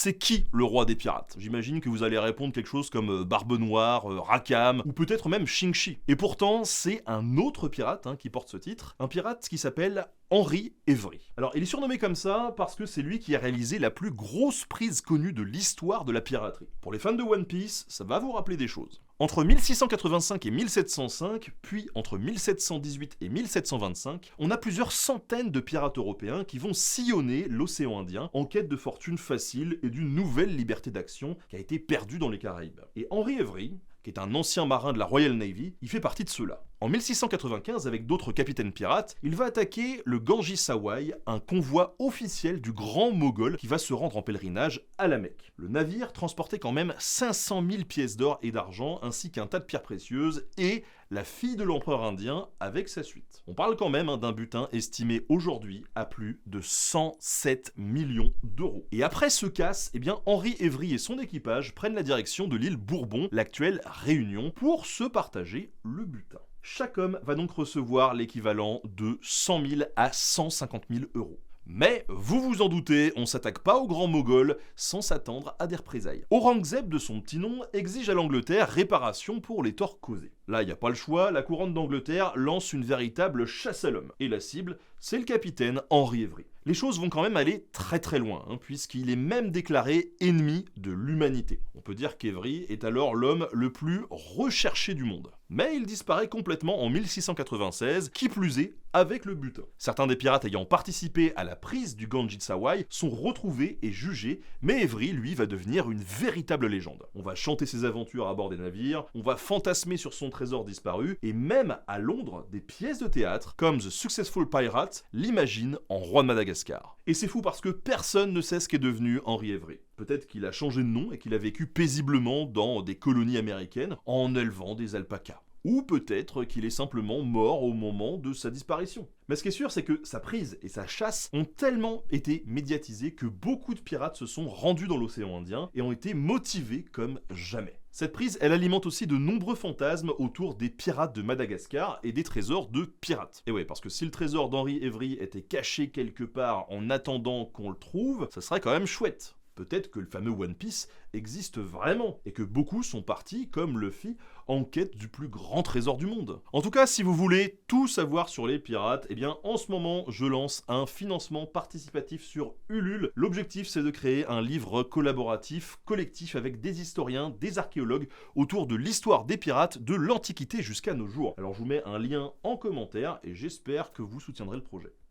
c'est qui le roi des pirates? J'imagine que vous allez répondre quelque chose comme Barbe Noire, Rackham, ou peut-être même Shang-Chi. Et pourtant, c'est un autre pirate qui porte ce titre, un pirate qui s'appelle Henry Avery. Alors, il est surnommé comme ça parce que c'est lui qui a réalisé la plus grosse prise connue de l'histoire de la piraterie. Pour les fans de One Piece, ça va vous rappeler des choses. Entre 1685 et 1705, puis entre 1718 et 1725, on a plusieurs centaines de pirates européens qui vont sillonner l'océan Indien en quête de fortune facile et d'une nouvelle liberté d'action qui a été perdue dans les Caraïbes. Et Henry Avery, qui est un ancien marin de la Royal Navy, il fait partie de ceux-là. En 1695, avec d'autres capitaines pirates, il va attaquer le Ganges Sawai, un convoi officiel du grand Moghol qui va se rendre en pèlerinage à la Mecque. Le navire transportait quand même 500 000 pièces d'or et d'argent, ainsi qu'un tas de pierres précieuses, et la fille de l'empereur indien avec sa suite. On parle quand même d'un butin estimé aujourd'hui à plus de 107 millions d'euros. Et après ce casse, Henry Avery et son équipage prennent la direction de l'île Bourbon, l'actuelle Réunion, pour se partager le butin. Chaque homme va donc recevoir l'équivalent de 100 000 à 150 000 euros. Mais, vous vous en doutez, on s'attaque pas au grand Moghol sans s'attendre à des représailles. Aurangzeb, de son petit nom, exige à l'Angleterre réparation pour les torts causés. Là, il n'y a pas le choix, la couronne d'Angleterre lance une véritable chasse à l'homme. Et la cible, c'est le capitaine Henry Avery. Les choses vont quand même aller très très loin, puisqu'il est même déclaré ennemi de l'humanité. On peut dire qu'Avery est alors l'homme le plus recherché du monde. Mais il disparaît complètement en 1696, qui plus est, avec le butin. Certains des pirates ayant participé à la prise du Ganges Sawai sont retrouvés et jugés, mais Avery, lui, va devenir une véritable légende. On va chanter ses aventures à bord des navires, on va fantasmer sur son trésor disparu, et même à Londres, des pièces de théâtre, comme The Successful Pirate, l'imaginent en roi de Madagascar. Et c'est fou parce que personne ne sait ce qu'est devenu Henry Avery. Peut-être qu'il a changé de nom et qu'il a vécu paisiblement dans des colonies américaines en élevant des alpacas. Ou peut-être qu'il est simplement mort au moment de sa disparition. Mais ce qui est sûr, c'est que sa prise et sa chasse ont tellement été médiatisées que beaucoup de pirates se sont rendus dans l'océan Indien et ont été motivés comme jamais. Cette prise, elle alimente aussi de nombreux fantasmes autour des pirates de Madagascar et des trésors de pirates. Et ouais, parce que si le trésor d'Henry Avery était caché quelque part en attendant qu'on le trouve, ça serait quand même chouette. Peut-être que le fameux One Piece existe vraiment, et que beaucoup sont partis, comme Luffy, en quête du plus grand trésor du monde. En tout cas, si vous voulez tout savoir sur les pirates, en ce moment, je lance un financement participatif sur Ulule. L'objectif, c'est de créer un livre collaboratif, collectif, avec des historiens, des archéologues, autour de l'histoire des pirates de l'Antiquité jusqu'à nos jours. Alors je vous mets un lien en commentaire, et j'espère que vous soutiendrez le projet.